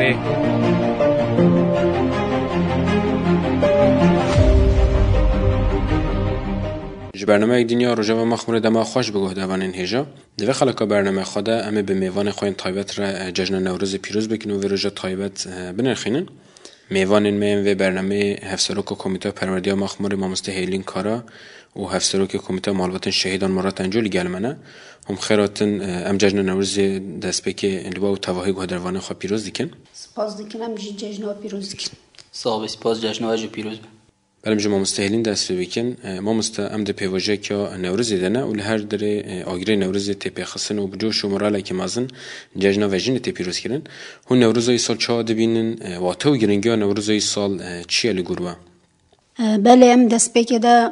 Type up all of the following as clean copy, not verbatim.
خیر. برنامه دنیا روزا و مخمور دما خوش بگوه دوانین هجا دوی خلقا برنامه خوده اما به میوان خوین تایبت را جشن نوروز پیروز بکنو و روزا تایبت بنرخینن میوانین میم و برنامه هفسروک کمیته پروردی مخمور مامسته هیلین کارا و هفسروک کمیته معلومات شهیدان مرات انجولی گلمنه هم خیراتن ام جشن نوروز دست بکی لبا و تواهی گوه دروانه خواه پیروز دیکن سپاس دیکنم جشن پیروز دیکن صاحب سپاس جشن واجو پیروز برام جمع مستهلین دست بکن ما ام ده پیواجه که نوروز دنه و لهر دره آگری نوروز تپی خسن و بجوش و مراله که مازن جشن و جین تپی روز کردن هون نوروزای سال چه دبینن و تو گرینگی نوروزای سال چیه لگروه بله ام دست بکده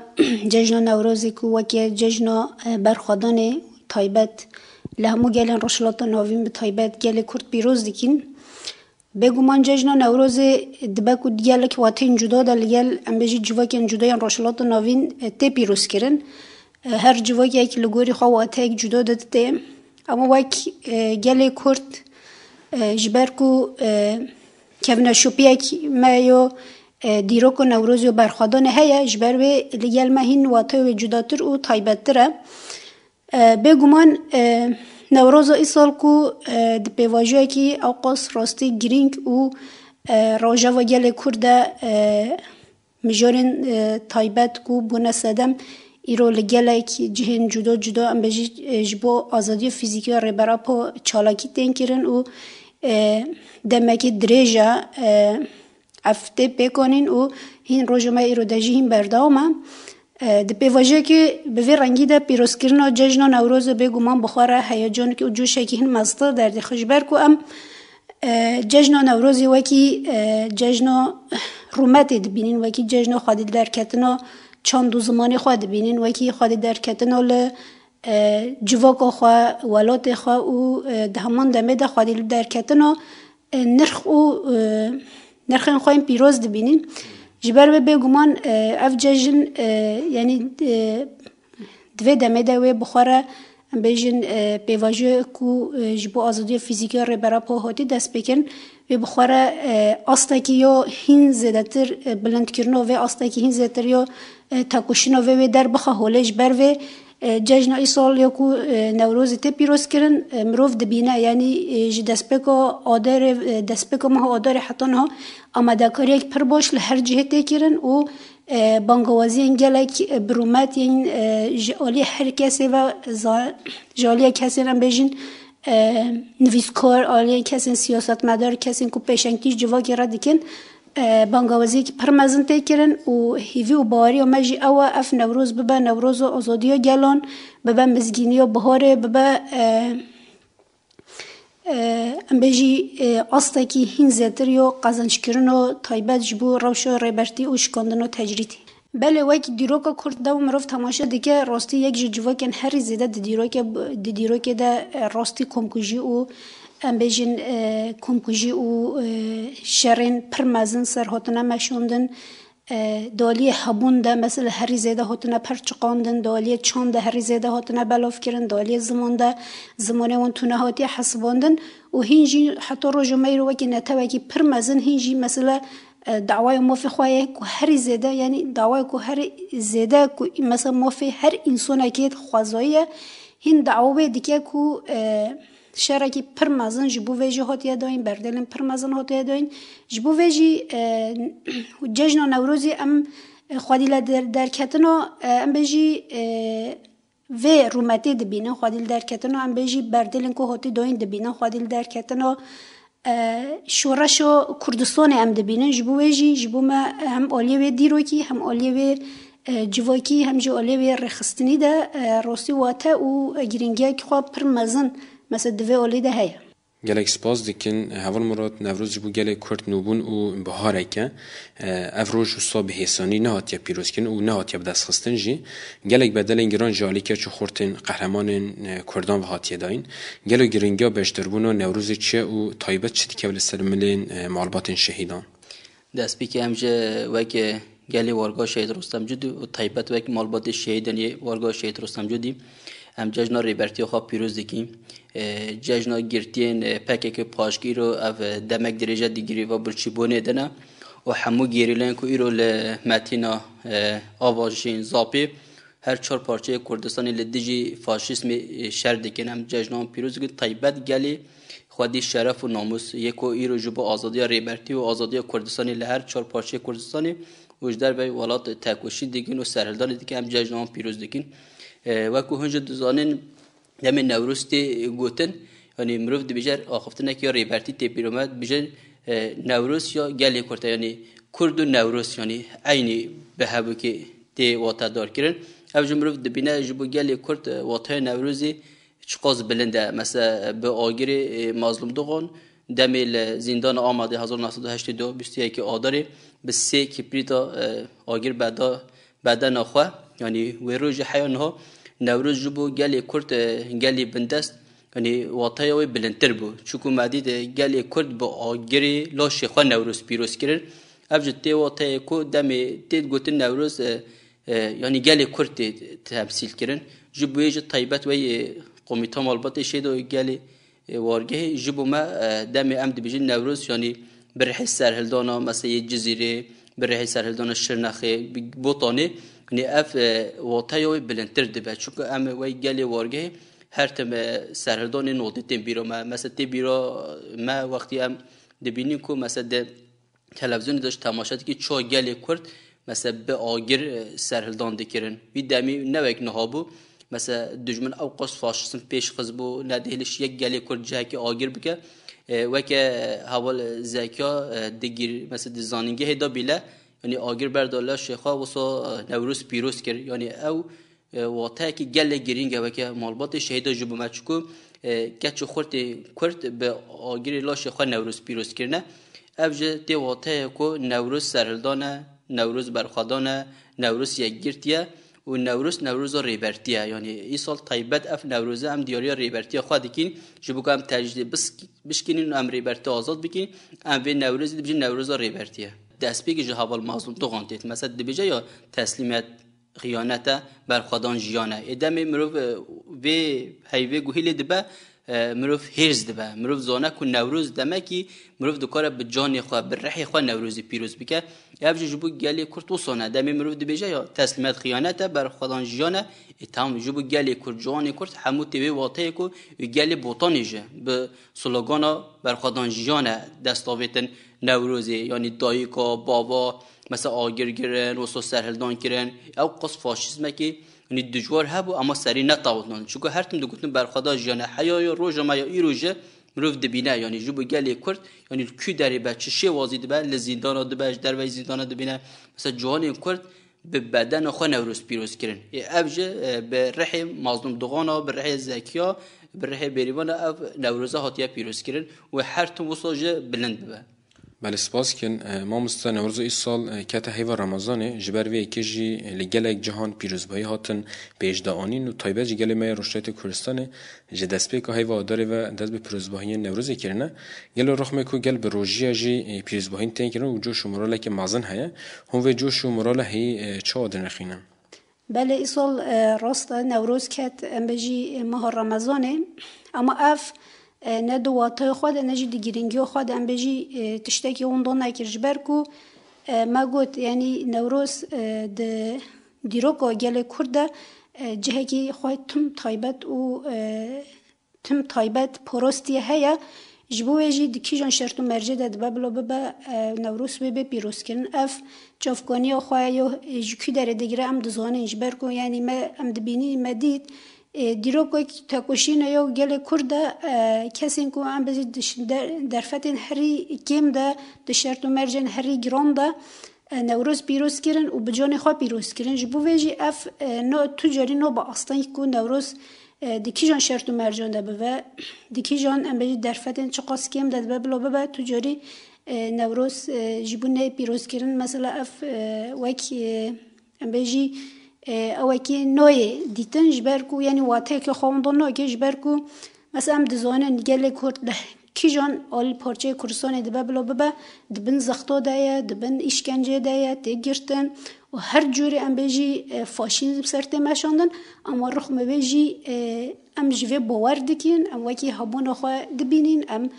جشن نوروزی که وکی جشن برخوادن تایبت لهمو گلن رشلات نوین به تایبت گل کرد پیروز دیکن بگومان جشن نوروز دبکو دیگه که واتین جدا دلیل ام بجی جواکن جدایان رشلات نوین تی پیروز کردن هر جواکی یک لگوری خواه واته یک جدا داده اما وک گل کرد جبرکو کفنا شوپی یک مایو دیروکو نوروزی و برخوادان هیا جبر و لیگل ما هین واته و جداتر و تایبتره بگومان نوروز ای سال کو د پیواژه کی اوقاس راستی گرینگ و راجا و گل کرده مجارن تایبت کو بونه سدم ایرو لگل کی جهن جدا جدا ام بجی جبو آزادی فیزیکی و ربرا پا چالاکی تین کرن و دمکی دریجا افته بکنین و هین روزا ما ایرو دجی هین برداومه د پیواژه که به رنگی ده پیروز کردن جشن نوروز بگومان بخوره هیجان که جوشه که هن مزدا در خشبر کو ام جشن نوروزی وکی جشن رومت دبینین وکی جشن خادی در کتنا چند دو زمانی خود بینین وکی خادی در کتنا ل جواک خو ولات خو و دهمان دمه ده خادی در کتنا نرخ و نرخن خواهیم پیروز دبینین جبر بگومان اف جشن یعنی دوی دمه دوی بخوره بیشن پیواژه کو جبو آزادی فیزیکی را برای پاهاتی دست بکن و بخوره آستکی یا هین زدتر بلند کرنو و آستکی هین زدتر یا تکوشنو و در بخواه هولش بر و جشن ای سال یا کو نوروز تی پیروز کرن مروف دبینه یعنی دست بکو آدر دست بکو ماه آدر حتی نه آماده کاری یک پر باش لهر جهت کرن و بانگوازی انگلک برومت یعنی جالی هر کسی و جالی کسی هم بیشین نویسکار آلی کسی سیاست مدار کسی کو پیشنگیش جوا گرد دیکن بانگوازی که پرمزن تکرن و هیوی و باری و مجی او اف نوروز ببا نوروز و آزادی و گلان ببا مزگینی و بهاره ببا ام بجی آستکی هین زیتری و قازنش کرن و تایبت جبو روش و ریبرتی و شکاندن و تجریدی بله وکی دیروکا کرد دو مروف تماشا دیگه راستی یک جواکن هر زیده دیروکه ده راستی کمکوژی و ام بیشین کمپوژی و شرین پرمزن سر هاتنه مشوندن دالی هبون ده مثل هری زیده هاتنه پرچقاندن دالی چند هری زیده هاتنه بلاف کردن دالی زمان ده زمانه اون تونه هاتی حسباندن و هنجی حتی رجومی رو وکی نتوکی پرمزن هنجی مثلا دعوای موفی خواهی که هری زیده یعنی دعوای که هر زیده که مثلا موفی هر انسان که خوازایه هن دعوای دیگه که شرکی پرمزن جبو ویجی هاتیه داین بردلن پرمزن هاتیه داین جبو ویجی جشن نوروزی ام خودیل در کتنا ام بیجی و رومتی دبینن خودیل در کتنا ام بیجی بردلن که هاتی داین دبینن خودیل در کتنا شورش و کردستان ام دبینن جبو ویجی جبو ما هم آلیه دیروکی هم آلیه جواکی هم جو آلیه رخستنی ده راستی واته و گرینگی که خواه پرمزن مثل دوی آلیده هیا گلک سپاس دیکن هول مراد نوروز بو گلک کرد نوبون و بهاره که افروج و صاب حسانی نهات یا پیروز کن و نهات یا بدست خستن جی گلک بدل انگران جالی که چو خورتن قهرمان کردان و هاتیه داین گلو گرینگا بشتربون و نوروز چه و تایبت چه دیگه ولی سرملین معلومات شهیدان دست بی که همجه وقت گلی وارگاه شهید رستم جودی و تایبت وک مالبات شهیدنی وارگاه شهید رستم جودی ام جشن ریبرتی خواب پیروز دکیم جشن گرتین پکه که پاشگیر و اف دمک درجه دیگری و برچی بونه دنا و همو گیریلن کو ایرو لمتینا آوازشین زاپی هر چهار پارچه کردستانی لدیجی فاشیسم شر دکن ام جشن پیروز دکیم تایبت گلی خودی شرف و ناموس یکو ایرو جبو آزادی ریبرتی و آزادی کردستانی لهر چهار پارچه کردستانی وجدار به ولات تکوشی دیگین و سرحدار دیگه هم جشن پیروز دیگین و که هنج دوزانن دم نوروز تی گوتن یعنی مروف دی بجر آخفتن که ریبرتی تی پیرومد بجر نوروز یا گلی کرده یعنی کرد و نوروز یعنی عینی به هبو که تی واتا دار کردن اوج مروف دی بینه جبو گلی کرد واتا نوروزی چقاز بلنده مثلا به آگر مظلوم دوغان دمیل زندان آماده 1982 بیستی که آداره به سه کپریتا آگر بعدا نخواه یعنی ویروج حیان ها نوروز جبو گلی کرد گلی بندست یعنی واطای وی بلندتر بو چون مدید گلی کرد با آگری لاش خواه نوروز پیروز کرد افجد تی واطای کو دمی تید گوتن نوروز یعنی گلی کرد تمثیل کردن جبو یه طیبت وی قومیتا مالبات شید و گلی وارگه جبو ما دم امد بجن نوروز یعنی برحی سرهلدانا مثلا جزیره برحی سرهلدانا شرنخه بوطانه یعنی اف واطایوی بلندتر دبه چون ام وی گلی وارگه هر تم سرهلدان نودتیم بیرو ما مثلا تی بیرو ما وقتی ام دبینیم که مثلا تلویزیون داشت تماشا که چه گلی کرد مثلا به آگر سرهلدان دکرن وی دمی نوک نهابو مثلا دجمن او قص فاشیسم پیش خزبو ندهلش یک گلی کرد جه که آگر بکه و که حوال زکا دگیر مثلا دزانینگه هدا بیله یعنی آگر برداله شیخا وسا نوروز پیروز کرد یعنی او واته که گل گرینگه و که مالبات شهیدا جبو مچکو گچ خورت کرد به آگر لا شیخا نوروز پیروز کرنه اوجه تی واته کو نوروز سرهلدانه نوروز برخوادانه نوروز یکگیرتیه و نوروز ریبرتیه یعنی این سال طیبت اف نوروزه هم دیاری ریبرتیه خواهد کن جبو که هم تجدید بشکنین و هم ریبرتی آزاد بکن هم به نوروز دی بجن نوروز ریبرتیه دست بگی جه حوال مظلوم تو غانتید مثلا دی بجه یا تسلیمیت خیانت برخوادان جیانه ادامه مروف و هیوه گوهیل دبه مروف هرز دبه مروف زانه کن نوروز دمه کی مروف دکاره به جانی خواه به رحی خواه نوروزی پیروز بکه یابجه جبو گلی کرد و سانه دمه مروف دی بجه یا تسلیمیت خیانت برخوادان جیانه اتهام جبو گلی کرد جانی کرد همو تیوی واته کو گلی بوتانی جه به سلوگانا برخوادان جیانه دستاویتن نوروزی یعنی دایکا بابا مثلا آگر گرن و سرهلدان کرن او قص فاشیسمه که یعنی دجوار هبو اما سری نتاوتنن چون هر تیم دگوتن برخدا جانه حیا روز ما یا ایروجه مروف دبینه یعنی جبو گلی کرد یعنی کی دری بچه شی وازی دبه لزیندان دبه در وی زیندان دبینه مثلا جوانی کرد به بدن خو نوروز پیروز کرن ابجه به رحم مظلوم دوغانا به رحم زکیا به رحم بریوان اف نوروز هاتیا پیروز کرن و هر تیم وساجه بلند به بله سپاس کن ما مست نوروز ای سال کت هیوا رمضانه جبر وی کجی لگلک جهان پیروزبایی هاتن پیشدانین و تایبه جگل می روشت کردستانه جدسپی که هیوا داره و دست به پیروزبایی نوروز کرنه گل رخم کو گل به روزی جی پیروزبایی تین کرن و جوش و مراله که مازن هیا هم و جوش و مراله هی چه آدر نخینه بله ای سال راست نوروز کت ام بجی ماه رمضانه اما اف نه دواتای خود نه جدی گرینگی خود ام بجی تشتکی اون دو نکرج برکو ما گوت یعنی نوروز د دیروکا گل کرد جهه کی خواهد تم تایبت پروستی هیا جبوه جی دکی جان شرط و مرجع داد ببلو ببا نوروز به پیروز کن اف جافکانی خواه یا جکی داره دیگره ام دزانه اینج برکو یعنی ما ام دبینی مدید دیروکو تاکوشین یا گل کرد کسی کو ام بزید درفتن هری کم ده دشرط و مرجع هری گرام ده نوروز پیروز کردن و بجان خواه پیروز کردن جبوه جی اف نو تجاری نو با اصلا کو نوروز دیکی جان شرط و مرجان ده به دیکی جان ام بجی درفتن چه قاس کم ده به بلا به تجاری نوروز جبونه پیروز کردن مثلا اف وکی ام بجی اوکی نوع دیتن جبر کو یعنی واته که خواندن نوع که جبر کو مثلا ام دزانن گله کرد کی جان آل پارچه کردستان دبه بلا ببه دبن زختا دایه دبن اشکنجه دایه تگرتن و هر جوری ام بیجی فاشیزم سرته مشاندن اما رخم بیجی ام جوه باور دکین ام وکی هبون خواه دبینین ام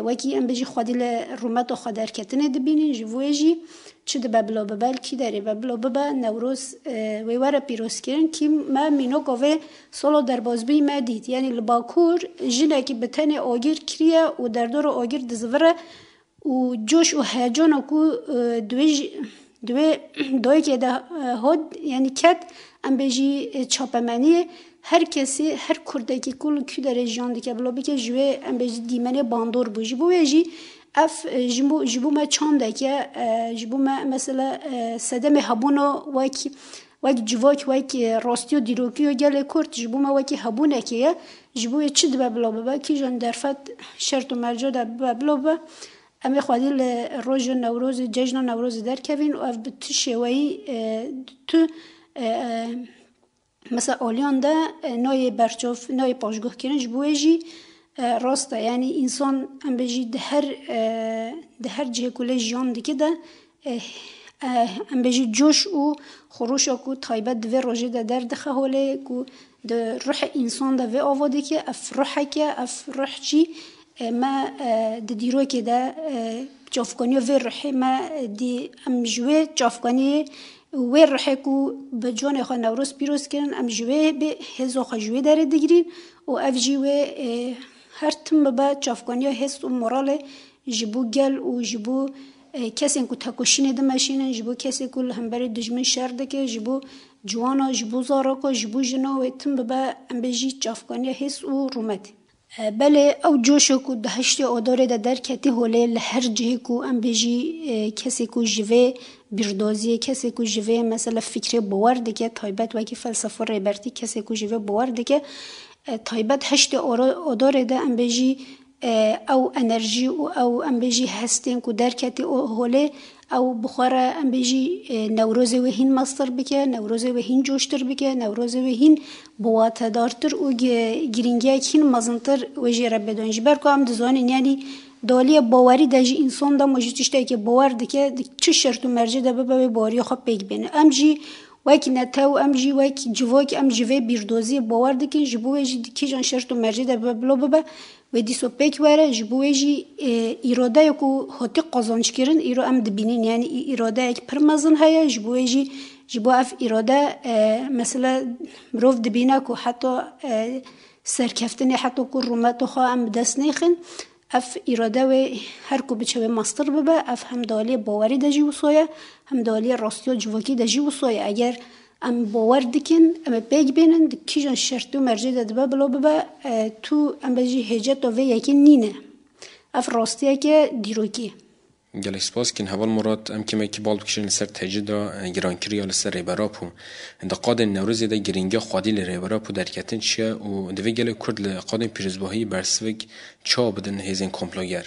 وکی ام بیجی خودیل رومت و خود درکتنه دبینین جوهجی چه دبه بلا ببه کی داری بلا ببه نوروز ویواره پیروز کرن که ما مینو گوه سالو در بازبی ما دید یعنی لباکور جنه که بتنه آگیر کریه و در دور آگیر دزوره و جوش و هیجان کو دوی که ده هاد یعنی کت ام بیجی چاپمنی هر کسی هر کرده که کل کی در جان دیگه بلا بگه جوه ام بیجی دیمنه باندور بوجی بوجی اف جبو ما چانده که جبو ما مثلا صدم هبونو وکی جواک وکی راستیو دیروکیو گله کرد جبو ما وکی هبونه که جبو چی دبه بلا ببه کی جان درفت شرط و مرجع دبه بلا ببه امی خواهی روز نوروز جشن نوروز در کوین و اف بت شوی تو مثلا آلیان ده نای برچوف نای پاشگاه کردنش بویجی راسته یعنی انسان ام بجی ده هر جه کل جان دیگه ده ام بجی جوش و خروش کو تایبت و روزه ده در دخه حاله کو ده روح انسان ده و آواده که افرح که افرح چی ما دیرو که ده جافکانی و روحی ما دی ام جوه جافکانی و روحی کو به جان خود نوروز پیروز کردن ام جوه به هزو خود جوه داره دیگرین و اف جوه هر تم با جافکانی هست و مورال جبو گل و جبو کسی کو تکوشین دمشین جبو کسی کل هم برای دجمن شرده که جبو جوانا جبو زارا جبو جنا و تم با ام بجی جافکانی هست و رومت بله او جوشو کو دهشت آداره در کتی هوله لهر جه کو ام بجی کسی کو جوه بردازی کسی کو جوه مثلا فکر باورده که تایبت و که فلسفه ریبرتی کسی کو جوه باورده که تایبت هشت آداره ده ام بجی او انرژی او ام بجی هستین کو در کتی هوله او بخاره ام بجی نوروز و هین مستر بکه نوروز و هین جوشتر بکه نوروز و هین بواته دارتر و گرینگی هین مزنتر و جیره بدونج برکو هم دزانین یعنی دالی باوری دجی انسان دا مجتشته که باور دکه چه شرط و مرجع ده به باوری خوب پیگ بینه ام جی وکی نتاو ام جی وکی جواک ام جوه بیردوزی باور دکن جبوه جی دکی جان شرط و مرجع ده بلو ببه و دیسو پیک وره جبوه جی ایراده یکو هاتی قازانچ کرن ایرو ام دبینین یعنی ایراده یک پرمزن هیا جبوه جی جبوه اف ایراده مثلا مروف دبینه که حتی سرکفتنی حتی که رومتو خواه ام دست نیخن اف ایراده و هر کو بچه ماستر ببه اف هم دالی باوری دجی وصایه هم دالی راستی و جواکی دجی وصایه اگر ام باور دکن ام پیگ بینن دکی جان شرطی و مرجع دبه بلا ببه تو ام بجی هجت و یکی نینه اف راستیه که دیروکی گله سپاس کن هوال مراد ام که مکی بال بکشن لسر تجدا گرانکری یا لسر ریبراپو اندقاد نوروز ده گرینگی خادی لریبراپو درکتن چیه و دوی گله کرد لقاد پیرزباهی برسوگ چا بدن هیزین کمپلاگر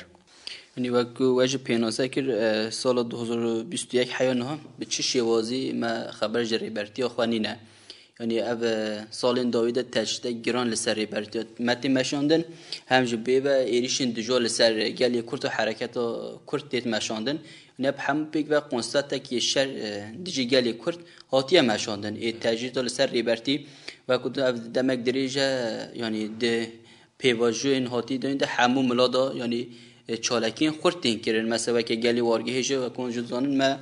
یعنی وجه پیناسه کر سال 2021 حیانه ها به چه شوازی ما خبر جریبرتی خوانی نه یعنی او سالین داوید تجده گران لسر ریبرتی متی مشاندن همجه بیوه ایریشن دجا لسر گلی کرد و حرکت کرد تیت مشاندن یعنی اب هم پیک و قنصت که شر دجی گلی کرد هاتیه مشاندن ای تجده لسر ریبرتی و کد او دمک دریجه یعنی ده پیواجوین هاتی دارین ده همو ملادا یعنی چالکین خورتین کردن مثلا که گلی وارگیهشه و کنجد زانن ما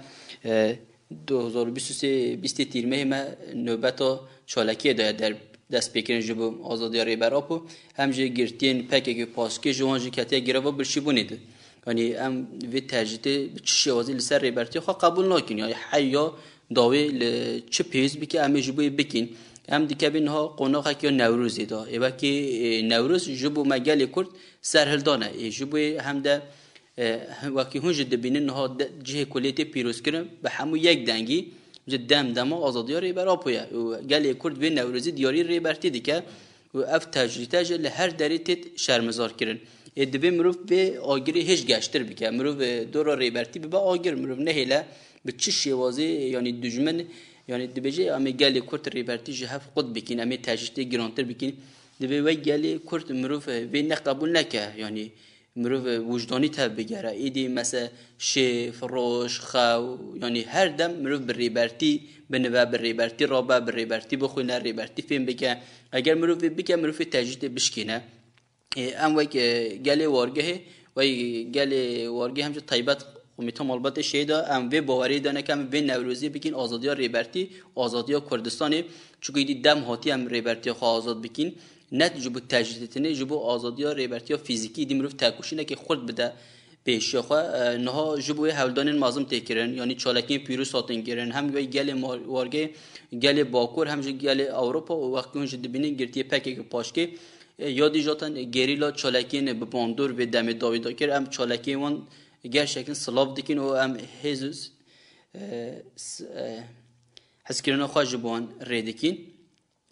2023 تیرمه ما نوبتا چالکی داید در دست بکرن جبو آزادی ریبراپو همجه گرتین پکه که پاسکه جوانجی کتیه گرفا برشی بونید یعنی ام وی تجدید چه وازی لسر ریبرتی خواه قبول نکن یعنی حیا داوی چه پیز بکی امی جبوی بکن ام دیگه بینها قناقه که نوروزی دا ایوه که نوروز جبو مگلی کرد سرهلدانه جبو هم ده وقتی هنج دبینن ها جه کلیت پیروز کردن به همو یک دنگی دم آزادی ریبراپویا و گلی کرد به نوروزی دیاری ریبرتی دیگه و اف تجریتاج لهر دریتت شرمزار کردن ادبی مروف به آگری هیچ گشتر بکه مروف دورا ریبرتی به آگر مروف نهیله به چه شوازی یعنی دجمن یعنی دبیجه امی گلی کرد ریبرتی جهف خود بکین امی تجریت گرانتر بکین دبی وی گلی کرد مروف به نقبول نکه یعنی مروف وجدانی تا بگره ایدی مثلا شف روش خو یعنی هر دم مروف بریبرتی بنوه بریبرتی رابه بریبرتی بخونه ریبرتی فیلم بکن اگر مروف بکن مروف تجدید بشکنه ام وی گله وارگه وی گله وارگه همچه طیبت کمیته مالبات شیدا ام وی باوری دانه که ام وی نوروزی بکن آزادی ریبرتی آزادی کردستانی چون ایدی دم هاتی ام ریبرتی خوا آزاد بکن نه جبو تجدیدتنه جبو آزادی ریبرتی فیزیکی دی مروف تاکوشینه که خود بده پیش خو نه جبو هولدان مازم تکرن یعنی چالکی پیروز ساتن گرن هم وی گله وارگه گله باکور هم گله اروپا و وقتی اونج دبینین گرتی پکی که پاشکی یادی جاتن گریلا چالکین به باندور و دم داوید کر ام چالکی وان gerçekten Slav dikin o em Hezus heskirine xwajiban redikin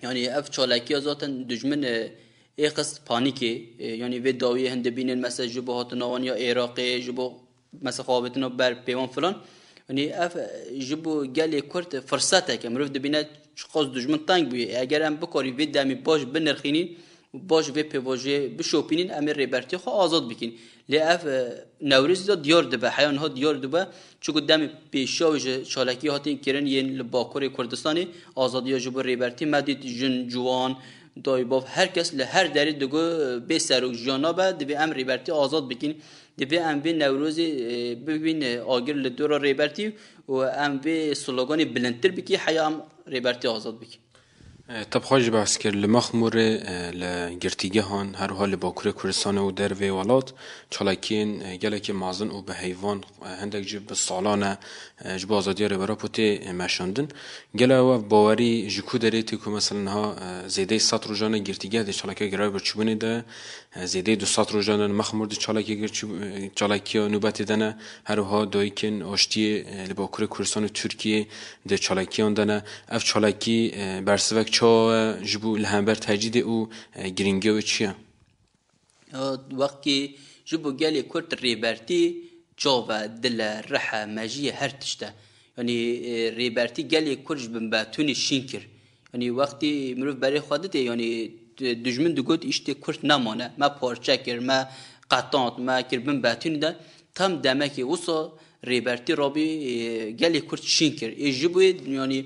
yani ev çalakiya zaten düşman eqas paniki yani ve dawiye hende binin mesela jibo hatnawan ya Iraqi jibo mesela xabetina ber pevan falan yani ev jibo geli kurt fırsat ki mruf dibine çıqaz düşman tank bu eğer em bikari ve demi baş binirxinin باش و پیواژه بشوپینین امر ریبرتی خو آزاد بکین لیاف نوروز دا دیار دبه حیان ها دیار دبه چون قدام پیشاوج چالکی هاتین کرن یین لباکور کردستانی آزادی جبر ریبرتی مدید جن جوان دایباف هر کس له هر دری دگو به سرو جنابه دبه امر ریبرتی آزاد بکین دبه ام به نوروز ببین آگر لدور ریبرتی و ام به سلوگانی بلندتر بکی حیام ریبرتی آزاد بکین طب خواهش بحث کرد لمخمور لگرتیگه هان هر حال باکور کردستان و در وی ولات چالاکین گلک مازن و به حیوان هندک جب سالانه جب آزادی رو برا پوتی مشاندن گله و باوری جکو داره که مثلا ها زیده 100 روزانه گرتیگه ده چالاکه گرای برچوبنی ده زیده 200 روزانه مخمور ده چالاکی نوبت دنه هر ها دایکن آشتی لباکور کردستان و ترکیه ده چالاکیان دنه اف چالاکی برسوک چا جبو لهمبر تجدید او گرینگه و چیه؟ وقتی جبو گلی کرد ریبرتی جا و دل رح ماجی هر تشته یعنی ریبرتی گلی کرد بمباتونی شینکر یعنی وقتی مروف برای خودته یعنی دجمن دگوت اشته کرد نمانه ما پارچه کر ما قطعات ما کر بمباتونی ده tam demek ki usa ریبرتی رابی گلی کرد شینکر ایجبوی یعنی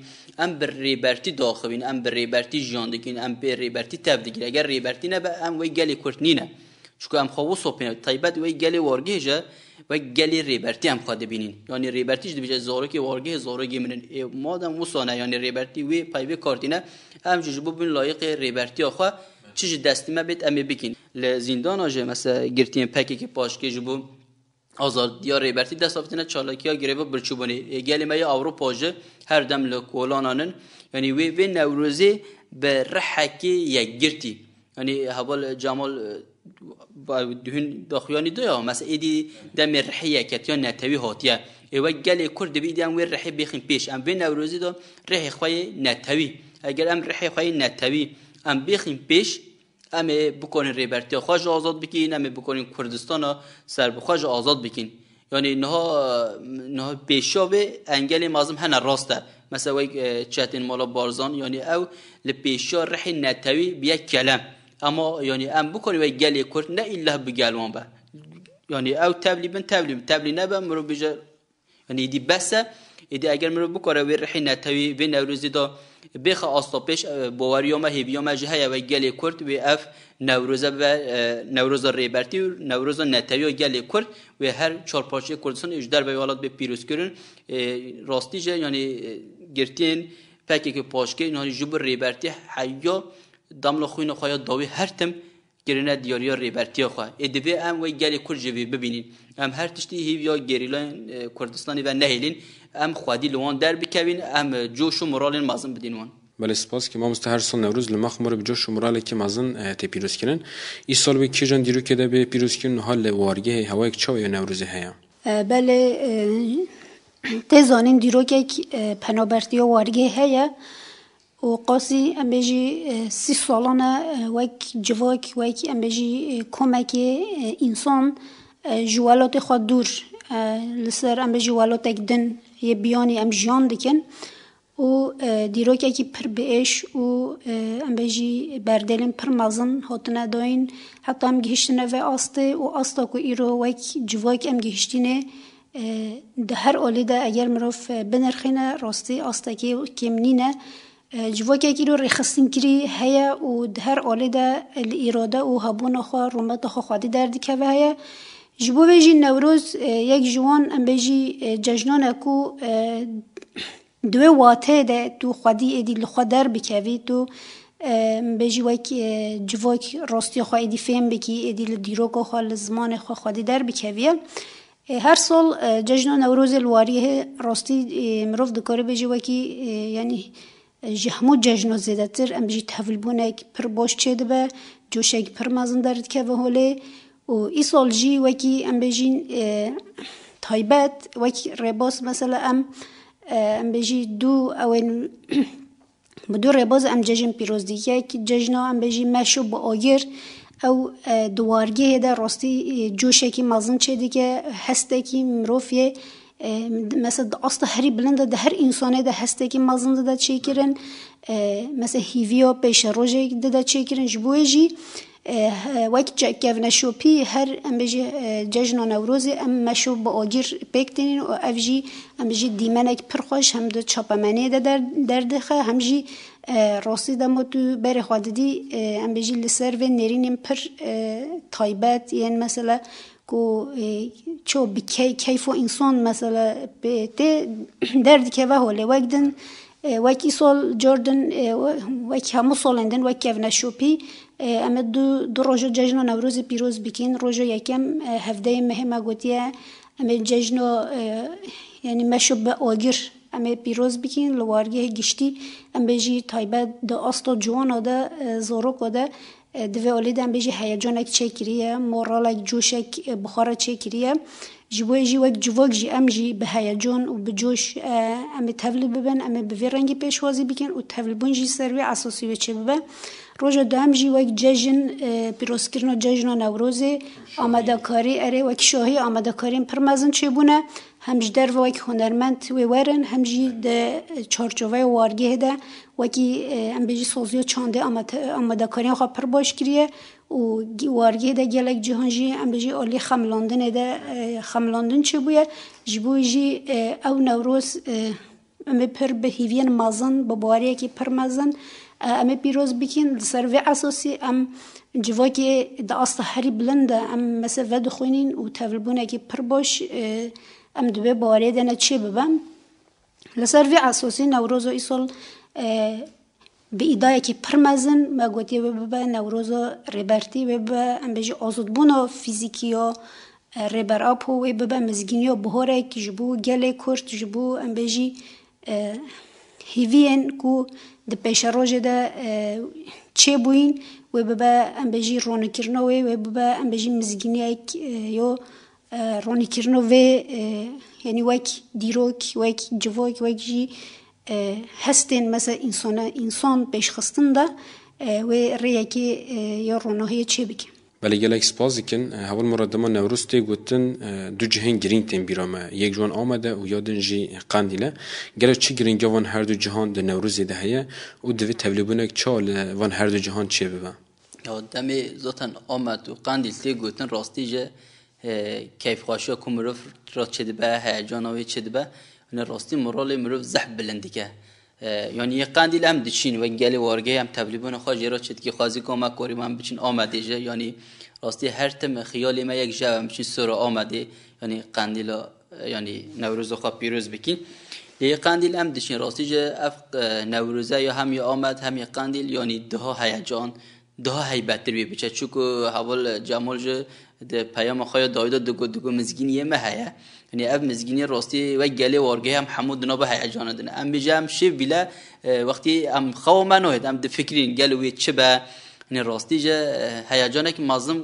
ام بر ریبرتی داخبین ام بر ریبرتی جاندکین ام بر ریبرتی تبدیل اگر ریبرتی نه به ام وی گلی کرد نینه چون ام خواهو سوپینه طیبت وی گلی وارگه جا و گلی ریبرتی ام خواهد بینین یعنی ریبرتیش دی بجای زارو که وارگه زارو گیمنن مادم وسانه یعنی ریبرتی وی پایوی کارتینه ام جبو بین لایق ریبرتی آخوا چیز دستی ما بیت امی بکین لزندان آجه مثلا گرتین پکی که پاشکه جبو آزادی ریبرتی دست آفتنه چالاکیا گریبا برچوبانی گلی مای اروپا جه هر دم لکولانانن یعنی وی نوروزی به رحکی یک گرتی یعنی حوال جمال دهن داخیانی دویا مثلا ایدی دم رحیه کتیان نتوی هاتیه ایوه گلی کرد بیدی ام وی رحی بخیم پیش ام وی نوروزی دا رحی خواهی نتوی اگر ام رحی خواهی نتوی ام بخیم پیش اما بکنین ریبرتی خواهش آزاد بکین اما بکنین کردستان سر بخواهش آزاد بکین یعنی نه پیشاوه انگل مازم هنه راسته مثلا وی چتین مالا بارزان یعنی او لپیشا رحی نتوی بیا کلم اما یعنی ام بکنین وی گلی کرد نه ایله بگلوان به یعنی او تبلی نبه مرو بجا یعنی دی بسه ایدی اگر مرو بکنه وی رحی نتوی وی نوروزی دا بخ آستاپش باوریام هیبیام جهه و گلی کرد و اف نوروز ریبرتی و نوروز نتوی و گلی کرد و هر چهار پارچه کردستان اجدر به ولات به پیروز کردن راستیجه یعنی گرتین پکی که پاشکه یعنی جبر ریبرتی حیا داملا خوین خویا داوی هر تم گرینه دیاریا ریبرتی خواه ادوی ام و گلی کرد جوی ببینین ام هر تشتی هیویا گریلان کردستانی و نهیلین ام خودی لوان در بکوین ام جوش و مرال مازن بدین وان بله سپاس که ما مستهر سال نوروز لمخمور به جوش و مرال که مازن تی پیروز کردن این سال به کی جان دیرو که ده به پیروز کردن حال وارگه هوای چاو یا نوروز هیا بله تزانین دیرو که پنابرتی و وارگه هیا و قاسی ام بجی 30 سالانه وک جواک وک ام بجی کمک انسان جوالات خود دور لسر ام بجی والات دن یه بیانی ام جان دکن و دیروکه کی پر بیش و ام بجی بردلیم پر مازن هاتنه داین حتی ام گهشتنه و آسته و آستا کو ایرو وک جواک ام گهشتینه ده هر اولی ده اگر مروف بنرخینه راستی آستا که کم نینه جواکه کی رو رخصتین کری هیا و ده هر اولی ده الاراده و هبون خوا رومت خوا خودی دردی که و هیا جبو بجی نوروز یک جوان ام بجی ججنانه کو دوی واته ده تو خودی ادی لخوا در بکوی تو بجی وک جواک راستی خوا ادی فهم بکی ادی لدیروک خوا لزمان خوا خودی در بکوی هر سال جشن نوروز الواریه راستی مروف دکاره بجی وکی یعنی جهمو جشن زیاده تر ام بجی تحویل بونک پر باش چه دبه جوشک پر مازن درد که و هوله و ای سال جی وکی ام بجین تایبت وکی رباس مثلا ام بجی دو اوین بدو رباز ام جشن پیروز دیگه که جشن ام بجی مشو با آگر او دوارگه ده راستی جوشه کی مازن چه دیگه هسته کی مروفیه مثلا اصلا هری بلنده ده هر انسانه ده هسته کی مازن ده چه کرن مثلا هیویا پیش روزه ده چه کرن جبویجی وقت جاکیو نشوپی هر ام بجی جشن نوروزی ام مشو با آگر پکتنین و افجی ام بجی دیمنک پرخوش هم دو چاپمنه ده دردخه همجی راستی دمو تو بر خودی ام بجی لسر و نرینیم پر تایبت یعنی مثلا کو چو بکی کیف و انسان مثلا به درد که و هوله وقتن وکی سال جردن وکی همو سالندن وکی اف نشوپی اما دو روز جشن نوروز پیروز بکین روز یکم هفته مهمه گوتیه اما جشن یعنی مشوب آگر اما پیروز بکین لوارگه گشتی ام بجی تایبت ده آستا جوان ده زاروک ده دوی آلید ام بجی هیجانک چه کریه مورالک جوشک بخاره چه کریه جوای جی وقت جواک جی ام جی به هیجان و به جوش ام تفلی ببن ام به رنگی پیشوازی بکن و تفلی بون جی سروی اساسی و چه ببن روز دام جی وقت جشن پیروز کردن جشن نوروزی آماده کاری اره وقت شاهی آماده کاریم پرمازن چه بونه همج در وقت هنرمند و ورن همجی ده چارچوبه وارگه ده وقتی ام بجی سازی چانده آماده کاری خو پر باش کریه و وارگه ده گلک جهانجی ام بجی علی خملاندن ده خملاندن چه بویه جبویجی او نوروز ام پر به هیوین مازن با باریه کی پر مازن ام پیروز بکین سروی اساسی ام جواکی ده اصلا هری بلنده ام مثلا ود خوینین و تولبونه کی پر باش ام دوبه باره دنه چی ببم لسروی اساسی نوروز و ایسال به ایدای کی پر مزن ما گوتی ببه نوروز ریبرتی ببه ام بجی آزادبونا فیزیکیا ریبر اپو و ببه مزگینیا بهاره کی جبو گله کرد جبو ام بجی هیوین کو ده پیش روز ده چه بوین و ببه ام بجی رونکرنا و ببه ام بجی مزگینی یا رونی کردن و یعنی وک دیروک وک جواک وک جی هستن مثلا انسان پیش خستن ده و ریه که یا روناهی چه بکن بله گلک سپاس کن هول مرادما نوروز تی گوتن دو جهان گرین تیم بیرامه یک جوان آمده و یادن جی قندیله گلک چی گرین جوان هر دو جهان ده نوروز ده هیا و دوی تبلیغونک چال وان هر دو جهان چه ببن دمی زاتن آمد و قندیل تی گوتن راستی جه کیف خواهشا که مروف را چه به هیجانوی چه به نه راستی مرال مروف زحب بلندی که یعنی یک قندیل هم دچین و گلی وارگه هم تبلیغون خواهی را چه که خواهی که ما کوری من بچین آمده جه یعنی راستی هر تم خیالی ما یک جا هم بچین سر آمده یعنی قندیل یعنی نوروز خواه پیروز بکین یک قندیل هم دچین راستی جه اف نوروزه یا هم یا آمد هم یک قندیل یعنی ده هیجان ده هیبتر بی بچه چوکو حوال جمال جه ده پیام خواهی دایده دگو مزگینیه مهیه یعنی اف مزگینی راستی و گلی وارگه هم حمود نابه هیجان دنه ام بیجه هم شیف بیله وقتی ام خواه منوید ام ده فکرین گلوی چه به یعنی راستی جه هیجانه که مازم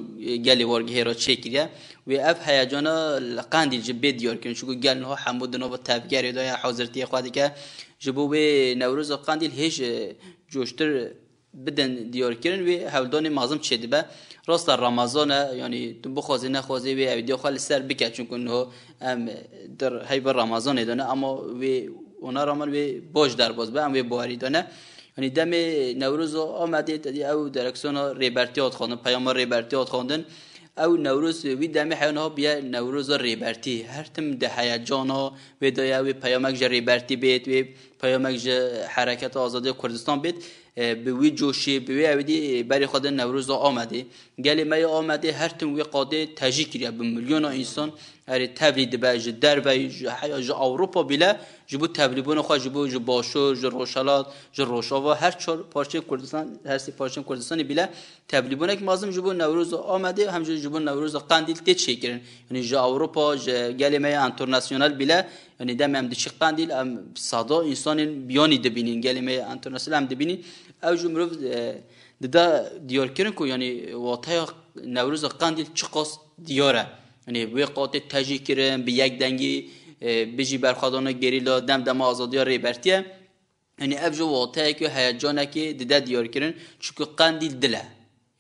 گلی وارگه را چه کریه و اف هیجانه قندیل جه بید دیار کنه چون گل نها حمود نابه تبگری دای حاضرتی خواهی که جبو به نوروز قندیل هیچ جوشتر بدن دیار کردن و هولدان مازم چه دیبه راست رمضان یعنی تو بخوازی نخوازی و ویدیو خالی سر بکن چون کنه ام در هیبر رمضان دانه اما و اونا را من به باش در باز به ام باری دانه یعنی دم نوروز آمده تدی او درکسون ریبرتیات خواندن پیام ریبرتیات خواندن او نوروز وی دم حیوان ها بیا نوروز ریبرتی هر تم ده هیجان ها و دایا و پیامک ریبرتی بیت و پیامک حرکت آزادی کردستان بیت به وی جوشی به وی اودی برای خود نوروز آمده گلی می آمده هر تم وی قاده تاجیکیه به میلیون انسان هر تولید باج در و ج اروپا بلا جبو تبلیغون خو جبو ج باشو ج روشالات ج روشاوا هر چهار پارچه کردستان هر سی پارچه کردستانی بلا تبلیغون که مازم جبو نوروز آمده همجوری جبو نوروز قندیل تی چیکرن یعنی ج اروپا ج گلی می انترناسیونال بلا یعنی دم هم چی قندیل ام صدا انسان بیانی دبینین گلی می انترناسیونال هم دبینین او جمرو دا دیار کردن کو یعنی واقعا نوروز قندیل چقاس دیاره یعنی وی قاطع تجی کردن به یک دنگی بجی برخوادانه گریلا دم آزادی ریبرتیه یعنی افجو واقعا که هیجانه که دا دیار کردن چون قندیل دله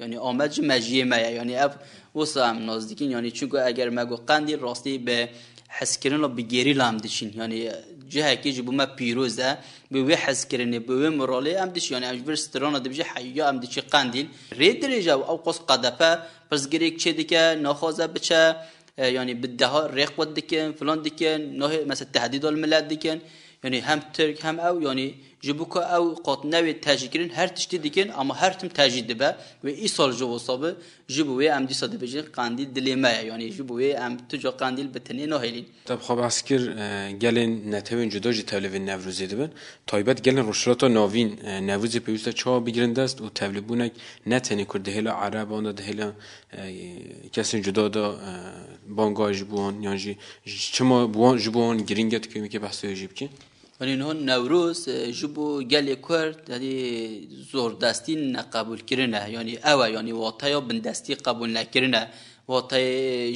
یعنی آمد جو مجیه مایه یعنی اف وسام نزدیکین یعنی چون اگر مگو قندیل راستی به حس کردن لا بگیری لام دشین یعنی جه کی جبو ما پیروزه به وی حس کردن به وی مراله ام دش یعنی اجبر سترانه دبج حیا ام دش قندیل رید درجه او قص قدپه پس گریک چه دیگه ناخوازه بچه یعنی بدها رق ود دکن فلان دکن نه مثلا تهدید الملت دکن یعنی هم ترک هم او یعنی جبوکا او قاطنوی تاجیکرین هر تشتی دکن اما هر تم تاجید به و ای سال جو وصابه جبوی ام دی صد بجی قندیل دلیمه یعنی جبوی ام تجا قندیل بتنی نهیلین طب خب اسکر گلن نتوین جدا جی تولید نوروزی دبن تایبت گلن روشلاتا ناوین نوروزی پیوسته چا بگیرنده است و تولیبونک نتنی کرده هلا عرب آن ده هلا کسی جدا دا بانگاج بوان یعنی چما بوان جبوان گرینگت که بحثی جیب کی یعنی نه نوروز جبو گلی کرد یعنی زور دستی نقبول کردنه یعنی اوه یعنی واقعا بندستی قبول نکردنه واقعا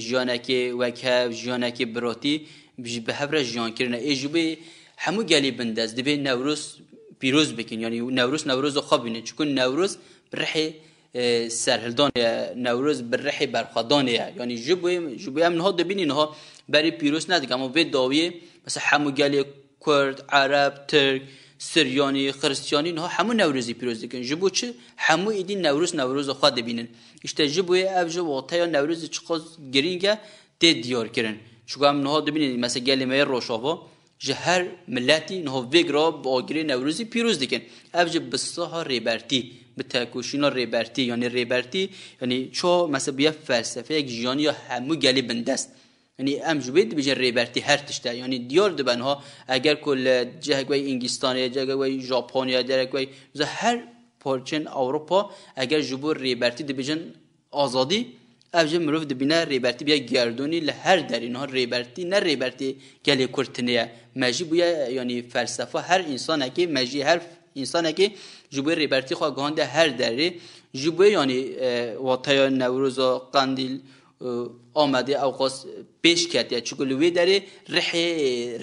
جیانکی وکه جیانکی براتی به هفر جیان کردنه ایجوبی همو گلی بندست دبی نوروز پیروز بکن یعنی نوروز خوابینه چون نوروز برحی سرهلدان نوروز برحی برخدانه یعنی جبوی هم نها دبینی نها برای پیروز ندیگه اما به داویه مثلا همو گلی کرد، عرب، ترک، سریانی، خرسیانی نه همون نوروزی پیروز دکن. جبو چه همون ایدی نوروز خود بینن. اشته جبوی افجو واقعا نوروز چقدر گرینگه دیار کردن. چون هم نه دبینن مثلا گلمه روشاوا جهر ملتی نه ویگرا با گری نوروزی پیروز دکن. افجو بسها ریبرتی بتاکوشینا ریبرتی یعنی چه مثلا بیا فلسفه یک جیانی یا همون گلی بندست. یعنی ام جوید بیچاره ریبرتی هر تشته یعنی دیار دبنها اگر کل جهگوی انگلیستانی جهگوی ژاپنیا درگوی هر پارچن اروپا اگر جبور ریبرتی دبیجن آزادی افجه مروف دبینه ریبرتی بیا گردونی لهر در اینها ریبرتی نه ریبرتی گلی کرتنیه مجی بویا یعنی فلسفه هر انسان که مجی هر انسان که جبور ریبرتی خواه گهانده هر دری جبور یعنی واقعا نوروز و قندیل آمده اوقاس پیش کرده چون لوی داره رح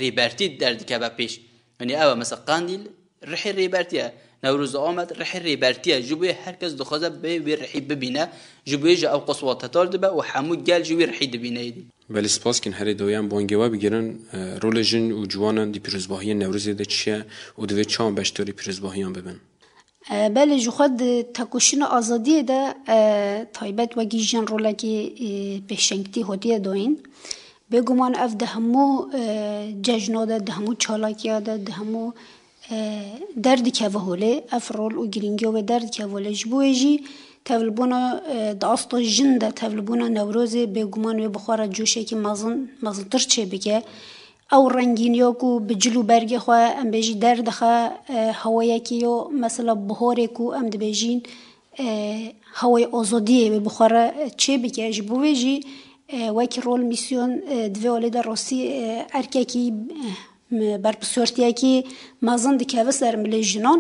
ریبرتی درد که با پیش یعنی اول مثلا قندیل رح ریبرتیه نوروز آمد رح ریبرتیه جبوی هر کس دخوازه به رحی ببینه جبوی جا اوقاس واتتار دبه و همو گل جوی رحی دبینه ایدی ولی سپاس کن هر دویان بانگوا بگیرن رول جن و جوانان دی پیروزباهی نوروزی ده چیه و دوی چان بشتاری پیروزباهیان ببن بله جو خود تکوشین آزادی ده تایبت و گیجن رولاکی بشنگتی هدیه دوین بگمان اف ده همو ججنا ده همو چالاکیا ده همو درد که وحوله اف رول و گرینگیو و درد که وحوله جبوه جی تولبونا داست جن ده تولبونا نوروزی بگمان و بخواه جوشه که مزن ترچه بگه او رنگینیا کو بجلو برگ خو ام بجی درد خو هوایی کیو مثلا بهاره کو ام دبجین هوای آزادی به بخاره چه بگه جبوجی وکی رول میسیون دوال در راسی ارکی بر بسورتی کی مازن دکه سر ملجنان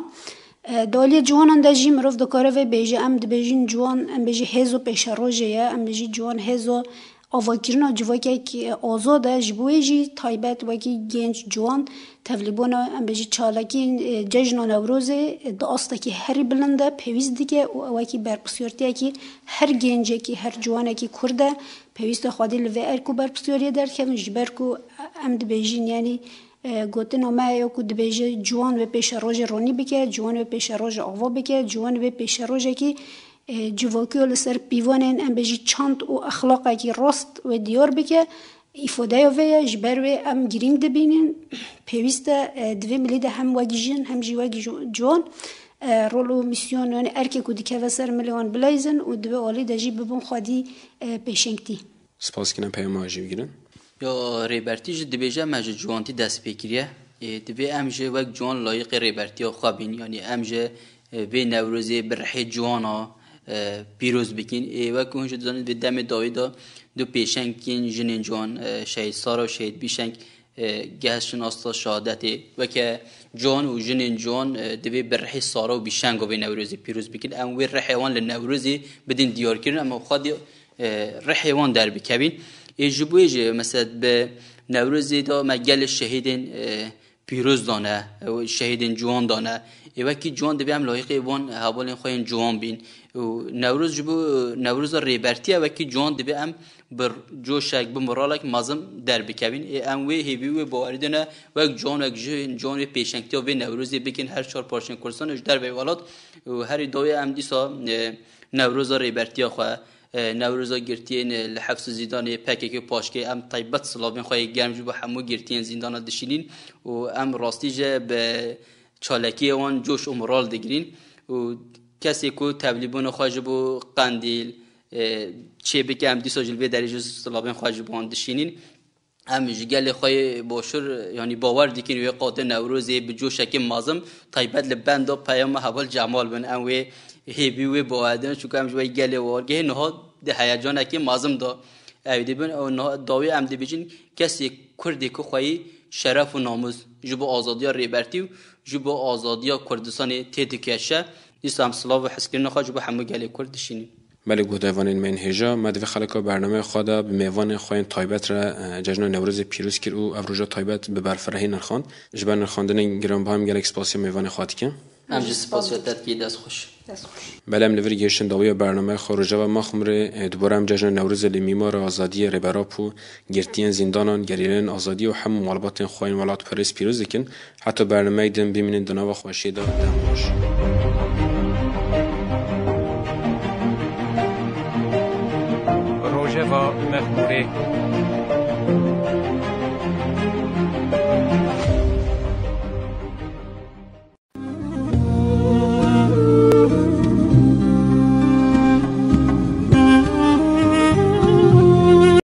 دالی جوانان دجی مروف دکاره و بیجی ام دبجین جوان ام بجی هزو پیش روزه ام بجی جوان هزو آواکیرنا جوایی که آزاده جبویی تایبت وکی گنج جوان تولیبونا ام بجی چالاکی جشن نوروزه داسته که هری بلنده پیوست دیگه وکی برپسیارتی که هر گنجی که هر جوانه که کرده پیوست خودی لوی ارکو برپسیاری درد که جبرکو ام دبیجین یعنی گوتن ما یا کو دبیجه جوان و پیش روز رونی بکه جوان و پیش روز آوا بکه جوان و پیش روز کی جوواکی لسر پیوانن ام بجی چند و اخلاقی کی راست و دیار بکه ifade ve jber ve am giring de binin peviste dve milide hem wagijin hem jiwagi jon rolo misyon yani erkek u dike veser milyon blazin u dve ali de jib bun khadi peşenkti سپاس کنم پیام آجی بگیرن یا ریبرتی جد دبیجه مجه جوانتی دست بکریه دبی امجه وک جوان لایق ریبرتی ها خوابین یعنی امجه به نوروزی برحی جوانا پیروز بکین وک اونجا دانید به دم داویدا دو پیشنگین جنین جوان شهید سارا و شهید بیشنگ گهشن استا شهادتی و که جوان و جنین جوان دبی برحی سارا و بیشنگ و به نوروزی پیروز بکین ام وی رحیوان لنوروزی بدین دیار کردن اما خودی رحیوان در بکبین جبویج مثلا به نوروزی دا مجل شهیدین پیروز دانه و شهیدین جوان دانه و کی جوان دبی هم لایق وان حوالین خوین جوان بین و نوروز جبو نوروز ریبرتی و کی جوان دبی هم بر جوشک بمرالک مازم در بکبین ام وی هیوی و باوردنه و جوان و جوان پیشنگتی و نوروزی بکن هر چهار پارچن کورسانش در به ولات و هر دوی هم دیسا نوروز ریبرتی خو نوروزا گرتین لحفظ زیدان پکه که پاشکه ام طیبت سلابین خواهی گرم جو با همو گرتین زیدان دشینین و ام راستی جه به چالکی وان جوش امرال دگرین و کسی که تبلیبون خواهی بو قندیل چه بکه ام دیسا جلوه درجه سلابین خواهی بو دشینین ام جگل خواهی باشر یعنی باور دیکن و قاطع نوروزی به جوشک مازم طیبت لبند و پیام حوال جمال بن ام و هیوی و باادن چون که امجوی گله وارگه نه ده هیجان که مازم دا اویدی بن او نه داوی ام دی بجین کسی کردی که خواهی شرف و ناموز جبو آزادی ریبرتی و جبو آزادی کردستان تیتکیشه اسلام سلاو و حسکرین خواهی جبو همه گله کردشینی بله گودوانین من هجا مدوی خلقا برنامه خدا به میوان خوین تایبت را جشن نوروز پیروز کرد و افروجا تایبت به برفرهی نرخاند جبر نرخاندن گرام با هم گلک سپاسی میوان خواهد کن همجه سپاس و تدکی دست خوش بله ام لور گشتن داوی برنامه خروجه و مخمر دوباره هم جشن نوروز لیمیمار آزادی ریبراپو گرتین زندانان گریرن آزادی و هم مالبات خوین ولات پاریس پیروز کن حتی برنامه دم ببینید دنا و خوشی دا دماش روژه و مخموره